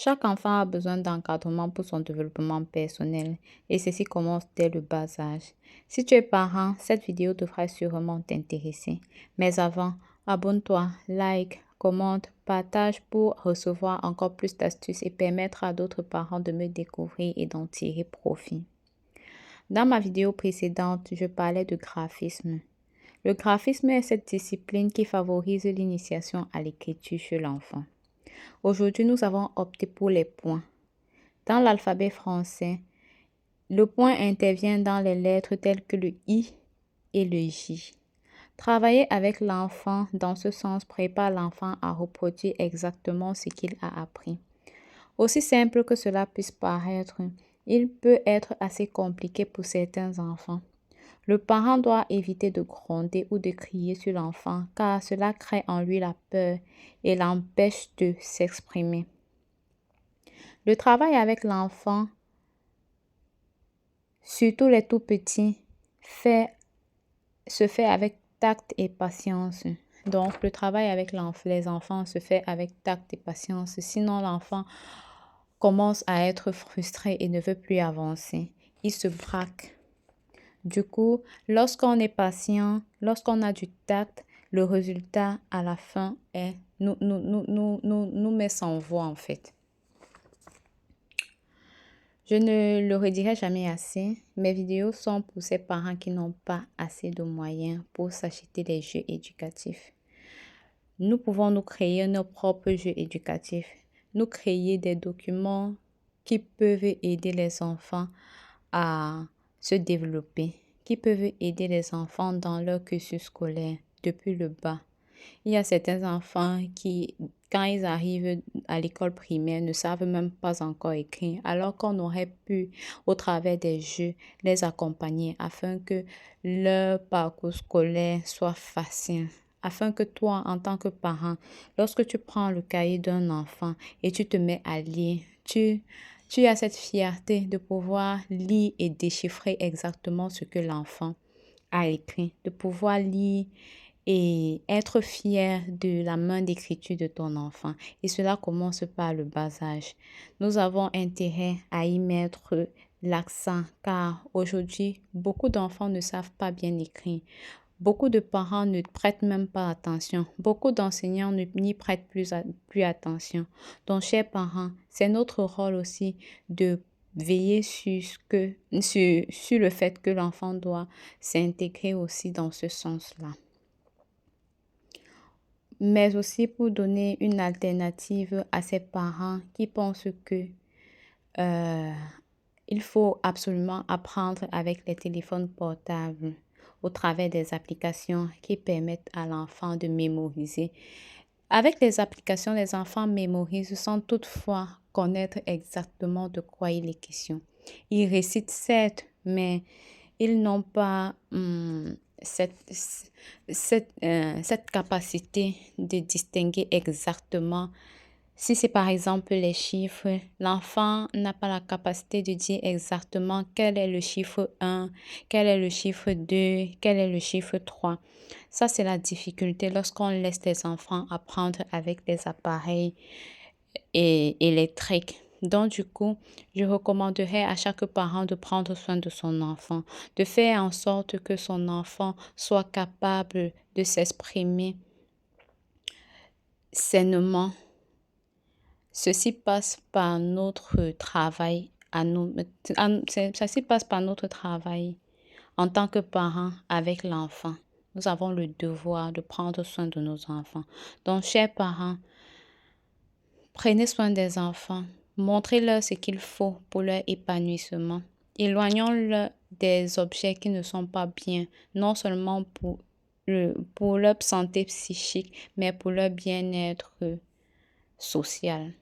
Chaque enfant a besoin d'encadrement pour son développement personnel et ceci commence dès le bas âge. Si tu es parent, cette vidéo devrait sûrement t'intéresser. Mais avant, abonne-toi, like, commente, partage pour recevoir encore plus d'astuces et permettre à d'autres parents de me découvrir et d'en tirer profit. Dans ma vidéo précédente, je parlais de graphisme. Le graphisme est cette discipline qui favorise l'initiation à l'écriture chez l'enfant. Aujourd'hui, nous avons opté pour les points. Dans l'alphabet français, le point intervient dans les lettres telles que le I et le J. Travailler avec l'enfant dans ce sens prépare l'enfant à reproduire exactement ce qu'il a appris. Aussi simple que cela puisse paraître, il peut être assez compliqué pour certains enfants. Le parent doit éviter de gronder ou de crier sur l'enfant car cela crée en lui la peur et l'empêche de s'exprimer. Le travail avec l'enfant, surtout les tout petits, se fait avec tact et patience. Donc, le travail avec les enfants se fait avec tact et patience. Sinon, l'enfant commence à être frustré et ne veut plus avancer. Il se braque. Du coup, lorsqu'on est patient, lorsqu'on a du tact, le résultat à la fin est nous met sans voix en fait. Je ne le redirai jamais assez. Mes vidéos sont pour ces parents qui n'ont pas assez de moyens pour s'acheter des jeux éducatifs. Nous pouvons nous créer nos propres jeux éducatifs. Nous créer des documents qui peuvent aider les enfants à se développer, qui peuvent aider les enfants dans leur cursus scolaire depuis le bas. Il y a certains enfants qui, quand ils arrivent à l'école primaire, ne savent même pas encore écrire, alors qu'on aurait pu, au travers des jeux, les accompagner afin que leur parcours scolaire soit facile. Afin que toi, en tant que parent, lorsque tu prends le cahier d'un enfant et tu te mets à lire, tu as cette fierté de pouvoir lire et déchiffrer exactement ce que l'enfant a écrit, de pouvoir lire et être fier de la main d'écriture de ton enfant. Et cela commence par le bas âge. Nous avons intérêt à y mettre l'accent car aujourd'hui, beaucoup d'enfants ne savent pas bien écrire. Beaucoup de parents ne prêtent même pas attention. Beaucoup d'enseignants n'y prêtent plus attention. Donc, chers parents, c'est notre rôle aussi de veiller sur le fait que l'enfant doit s'intégrer aussi dans ce sens-là. Mais aussi pour donner une alternative à ces parents qui pensent que il faut absolument apprendre avec les téléphones portables au travers des applications qui permettent à l'enfant de mémoriser. Avec les applications, les enfants mémorisent sans toutefois connaître exactement de quoi il est question. Ils récitent certes, mais ils n'ont pas cette capacité de distinguer exactement. Si c'est par exemple les chiffres, l'enfant n'a pas la capacité de dire exactement quel est le chiffre 1, quel est le chiffre 2, quel est le chiffre 3. Ça, c'est la difficulté lorsqu'on laisse les enfants apprendre avec des appareils électriques. Donc, du coup, je recommanderais à chaque parent de prendre soin de son enfant, de faire en sorte que son enfant soit capable de s'exprimer sainement. Ceci passe par notre travail ceci passe par notre travail en tant que parents avec l'enfant. Nous avons le devoir de prendre soin de nos enfants. Donc, chers parents, prenez soin des enfants. Montrez-leur ce qu'il faut pour leur épanouissement. Éloignons-leur des objets qui ne sont pas bien, non seulement pour leur santé psychique, mais pour leur bien-être social.